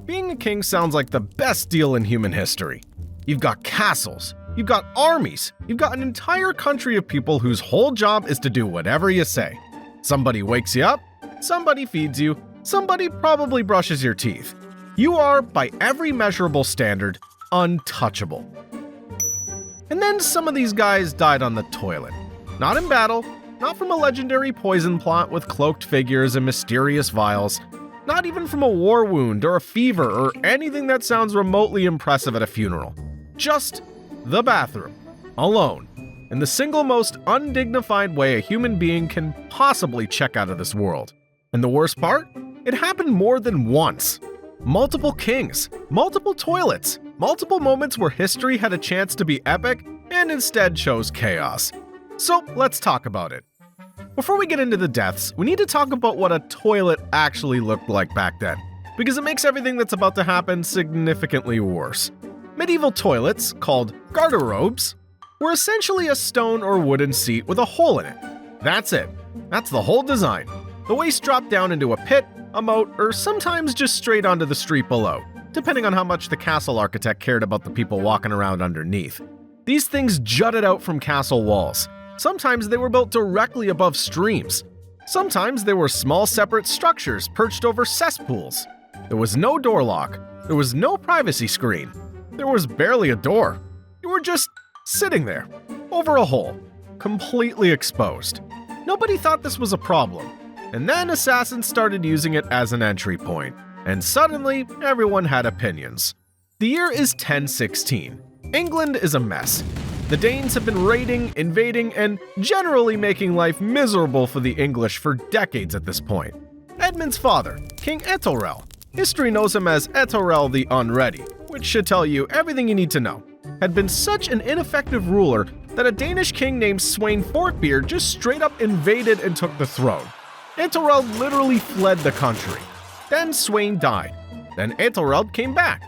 Being a king sounds like the best deal in human history. You've got castles, you've got armies, you've got an entire country of people whose whole job is to do whatever you say. Somebody wakes you up, somebody feeds you, somebody probably brushes your teeth. You are, by every measurable standard, untouchable. And then some of these guys died on the toilet. Not in battle, not from a legendary poison plot with cloaked figures and mysterious vials, not even from a war wound or a fever or anything that sounds remotely impressive at a funeral. Just the bathroom, alone, in the single most undignified way a human being can possibly check out of this world. And the worst part? It happened more than once. Multiple kings, multiple toilets, multiple moments where history had a chance to be epic and instead chose chaos. So let's talk about it. Before we get into the deaths, we need to talk about what a toilet actually looked like back then, because it makes everything that's about to happen significantly worse. Medieval toilets, called garderobes, were essentially a stone or wooden seat with a hole in it. That's it. That's the whole design. The waste dropped down into a pit, a moat, or sometimes just straight onto the street below, depending on how much the castle architect cared about the people walking around underneath. These things jutted out from castle walls. Sometimes they were built directly above streams. Sometimes they were small separate structures perched over cesspools. There was no door lock. There was no privacy screen. There was barely a door. You were just sitting there, over a hole, completely exposed. Nobody thought this was a problem. And then assassins started using it as an entry point. And suddenly, everyone had opinions. The year is 1016. England is a mess. The Danes have been raiding, invading, and generally making life miserable for the English for decades at this point. Edmund's father, King Ethelred, history knows him as Ethelred the Unready, which should tell you everything you need to know, had been such an ineffective ruler that a Danish king named Sweyn Forkbeard just straight up invaded and took the throne. Ethelred literally fled the country. Then Sweyn died. Then Ethelred came back.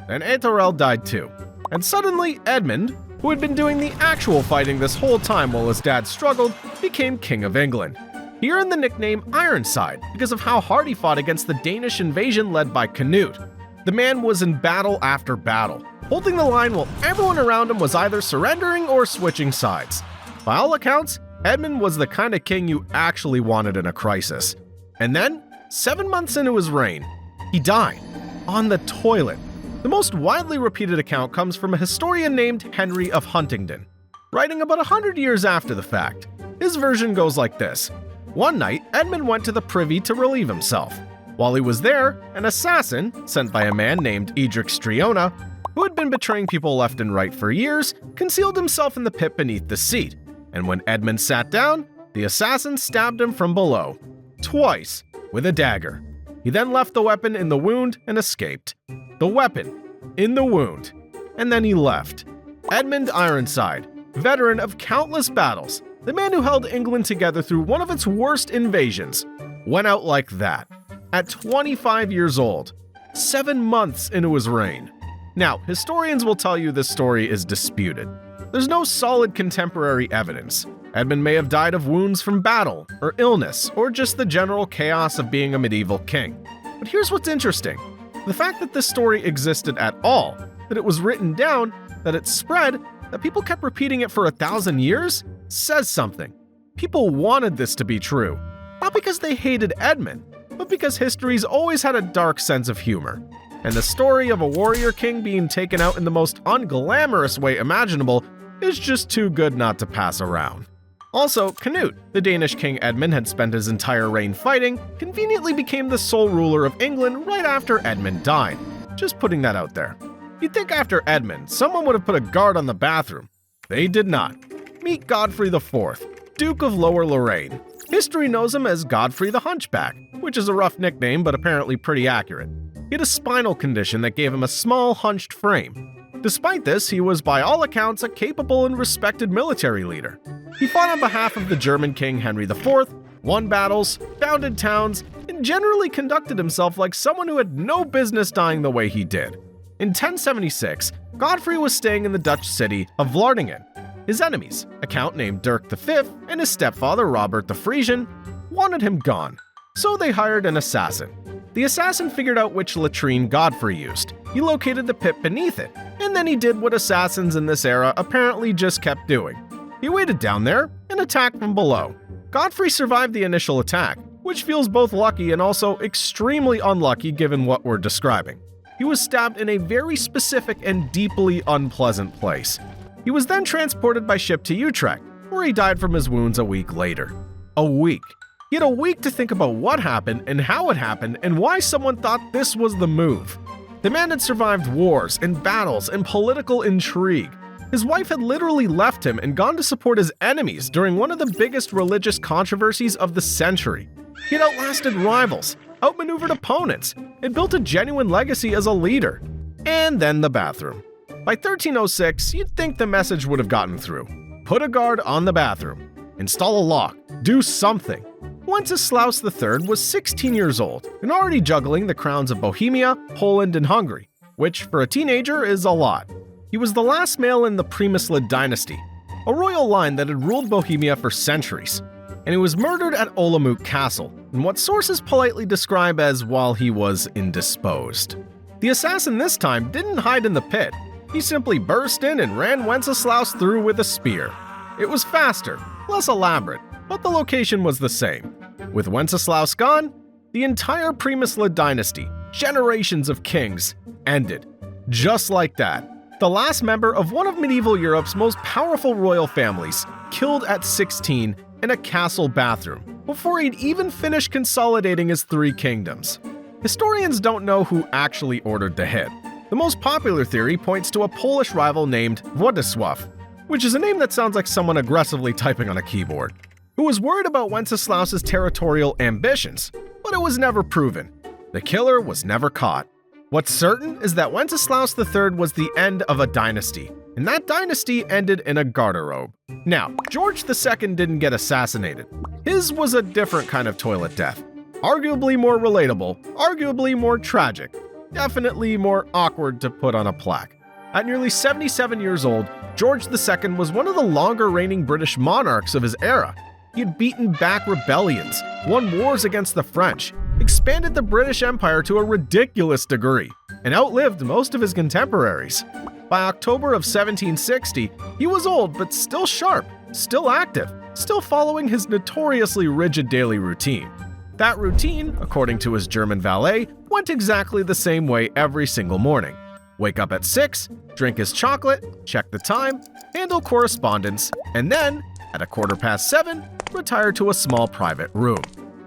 Then Ethelred died too. And suddenly, Edmund, who had been doing the actual fighting this whole time while his dad struggled, became King of England. He earned the nickname Ironside because of how hard he fought against the Danish invasion led by Canute. The man was in battle after battle, holding the line while everyone around him was either surrendering or switching sides. By all accounts, Edmund was the kind of king you actually wanted in a crisis. And then, 7 months into his reign, he died on the toilet. The most widely repeated account comes from a historian named Henry of Huntingdon, writing about 100 years after the fact. His version goes like this. One night, Edmund went to the privy to relieve himself. While he was there, an assassin, sent by a man named Edric Striona, who had been betraying people left and right for years, concealed himself in the pit beneath the seat. And when Edmund sat down, the assassin stabbed him from below, twice, with a dagger. He then left the weapon in the wound and escaped. The weapon in the wound, and then he left. Edmund Ironside, veteran of countless battles, the man who held England together through one of its worst invasions, went out like that, at 25 years old, 7 months into his reign. Now, historians will tell you this story is disputed. There's no solid contemporary evidence. Edmund may have died of wounds from battle, or illness, or just the general chaos of being a medieval king. But here's what's interesting. The fact that this story existed at all, that it was written down, that it spread, that people kept repeating it for 1,000 years, says something. People wanted this to be true. Not because they hated Edmund, but because history's always had a dark sense of humor. And the story of a warrior king being taken out in the most unglamorous way imaginable is just too good not to pass around. Also, Canute, the Danish king Edmund had spent his entire reign fighting, conveniently became the sole ruler of England right after Edmund died. Just putting that out there. You'd think after Edmund, someone would have put a guard on the bathroom. They did not. Meet Godfrey IV, Duke of Lower Lorraine. History knows him as Godfrey the Hunchback, which is a rough nickname but apparently pretty accurate. He had a spinal condition that gave him a small, hunched frame. Despite this, he was by all accounts a capable and respected military leader. He fought on behalf of the German king Henry IV, won battles, founded towns, and generally conducted himself like someone who had no business dying the way he did. In 1076, Godfrey was staying in the Dutch city of Vlaardingen. His enemies, a count named Dirk V and his stepfather Robert the Frisian, wanted him gone. So they hired an assassin. The assassin figured out which latrine Godfrey used. He located the pit beneath it, and then he did what assassins in this era apparently just kept doing. He waited down there and attacked from below. Godfrey survived the initial attack, which feels both lucky and also extremely unlucky given what we're describing. He was stabbed in a very specific and deeply unpleasant place. He was then transported by ship to Utrecht, where he died from his wounds a week later. A week. He had a week to think about what happened and how it happened and why someone thought this was the move. The man had survived wars and battles and political intrigue. His wife had literally left him and gone to support his enemies during one of the biggest religious controversies of the century. He had outlasted rivals, outmaneuvered opponents, and built a genuine legacy as a leader. And then the bathroom. By 1306, you'd think the message would have gotten through. Put a guard on the bathroom. Install a lock. Do something. Wenceslaus III was 16 years old and already juggling the crowns of Bohemia, Poland, and Hungary, which for a teenager is a lot. He was the last male in the Premyslid dynasty, a royal line that had ruled Bohemia for centuries, and he was murdered at Olomouc Castle in what sources politely describe as while he was indisposed. The assassin this time didn't hide in the pit. He simply burst in and ran Wenceslaus through with a spear. It was faster, less elaborate, but the location was the same. With Wenceslaus gone, the entire Premyslid dynasty, generations of kings, ended. Just like that. The last member of one of medieval Europe's most powerful royal families, killed at 16 in a castle bathroom, before he'd even finished consolidating his three kingdoms. Historians don't know who actually ordered the hit. The most popular theory points to a Polish rival named Władysław, which is a name that sounds like someone aggressively typing on a keyboard, who was worried about Wenceslaus's territorial ambitions, but it was never proven. The killer was never caught. What's certain is that Wenceslaus III was the end of a dynasty, and that dynasty ended in a garderobe. Now, George II didn't get assassinated. His was a different kind of toilet death. Arguably more relatable, arguably more tragic, definitely more awkward to put on a plaque. At nearly 77 years old, George II was one of the longer reigning British monarchs of his era. He had beaten back rebellions, won wars against the French, expanded the British Empire to a ridiculous degree, and outlived most of his contemporaries. By October of 1760, he was old but still sharp, still active, still following his notoriously rigid daily routine. That routine, according to his German valet, went exactly the same way every single morning. Wake up at 6, drink his chocolate, check the time, handle correspondence, and then, at 7:15, retire to a small private room.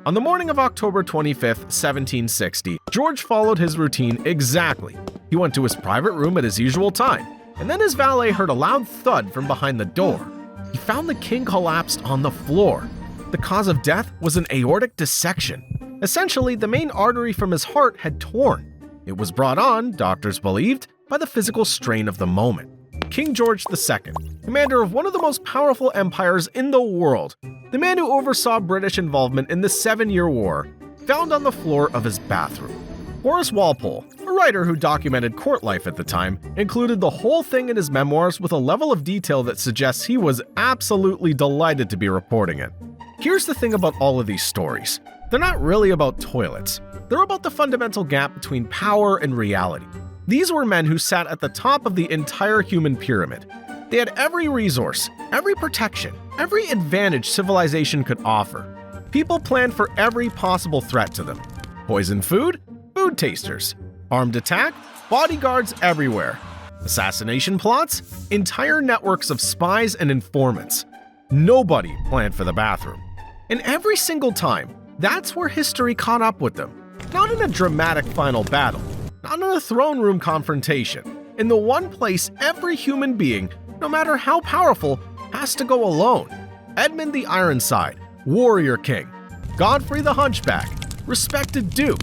On the morning of October 25th, 1760, George followed his routine exactly. He went to his private room at his usual time, and then his valet heard a loud thud from behind the door. He found the king collapsed on the floor. The cause of death was an aortic dissection. Essentially, the main artery from his heart had torn. It was brought on, doctors believed, by the physical strain of the moment. King George II, commander of one of the most powerful empires in the world, the man who oversaw British involvement in the 7-Year War, found on the floor of his bathroom. Horace Walpole, a writer who documented court life at the time, included the whole thing in his memoirs with a level of detail that suggests he was absolutely delighted to be reporting it. Here's the thing about all of these stories. They're not really about toilets. They're about the fundamental gap between power and reality. These were men who sat at the top of the entire human pyramid. They had every resource, every protection, every advantage civilization could offer. People planned for every possible threat to them. Poisoned food? Food tasters. Armed attack? Bodyguards everywhere. Assassination plots? Entire networks of spies and informants. Nobody planned for the bathroom. And every single time, that's where history caught up with them. Not in a dramatic final battle, not in a throne room confrontation, in the one place every human being, no matter how powerful, has to go alone. Edmund the Ironside, warrior king. Godfrey the Hunchback, respected duke.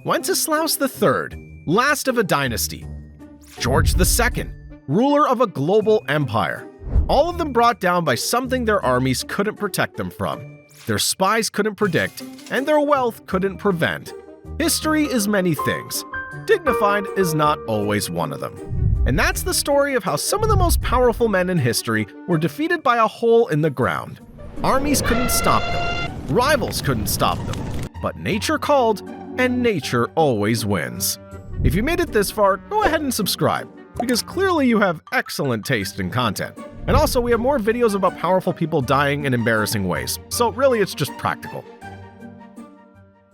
Wenceslaus III, last of a dynasty. George II, ruler of a global empire. All of them brought down by something their armies couldn't protect them from, their spies couldn't predict, and their wealth couldn't prevent. History is many things. Dignified is not always one of them. And that's the story of how some of the most powerful men in history were defeated by a hole in the ground. Armies couldn't stop them. Rivals couldn't stop them. But nature called, and nature always wins. If you made it this far, go ahead and subscribe, because clearly you have excellent taste in content. And also, we have more videos about powerful people dying in embarrassing ways, so really it's just practical.